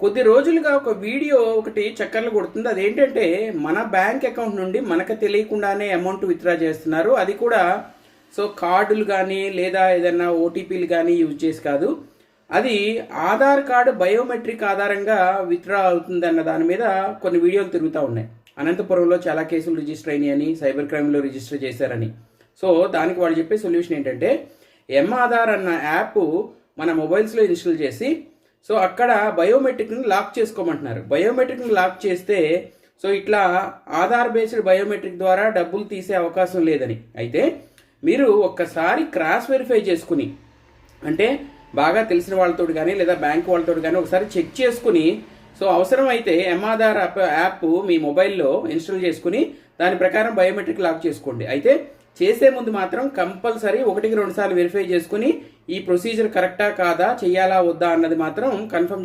కొద్ది రోజులుగా ఒక వీడియో ఒకటి చక్కర్లు కొడుతుంది. అదేంటంటే మన బ్యాంక్ అకౌంట్ నుండి మనకు తెలియకుండానే అమౌంట్ విత్డ్రా చేస్తున్నారు. అది కూడా కార్డులు కానీ లేదా ఏదైనా ఓటీపీలు కానీ యూజ్ చేసి కాదు. అది ఆధార్ కార్డు బయోమెట్రిక్ ఆధారంగా విత్డ్రా అవుతుంది అన్న దాని మీద కొన్ని వీడియోలు తిరుగుతూ ఉన్నాయి. అనంతపురంలో చాలా కేసులు రిజిస్టర్ అయినాయని, సైబర్ క్రైమ్లో రిజిస్టర్ చేశారని. దానికి వాళ్ళు చెప్పే సొల్యూషన్ ఏంటంటే ఆధార్ అన్న యాప్ మన మొబైల్స్లో ఇన్స్టాల్ చేసి అక్కడ బయోమెట్రిక్ని లాక్ చేసుకోమంటున్నారు. బయోమెట్రిక్ని లాక్ చేస్తే ఇట్లా ఆధార్ బేస్డ్ బయోమెట్రిక్ ద్వారా డబ్బులు తీసే అవకాశం లేదని. అయితే మీరు ఒక్కసారి క్రాస్ వెరిఫై చేసుకుని, అంటే బాగా తెలిసిన వాళ్ళతో కానీ లేదా బ్యాంక్ వాళ్ళతో కానీ ఒకసారి చెక్ చేసుకుని అవసరం అయితే ఆధార్ యాప్ మీ మొబైల్లో ఇన్స్టాల్ చేసుకుని దాని ప్రకారం బయోమెట్రిక్ లాక్ చేసుకోండి. అయితే చేసే ముందు మాత్రం కంపల్సరీ 1-2 సార్లు వెరిఫై చేసుకుని ఈ ప్రొసీజర్ కరెక్టా కాదా, చెయ్యాలా వద్దా అన్నది మాత్రం కన్ఫర్మ్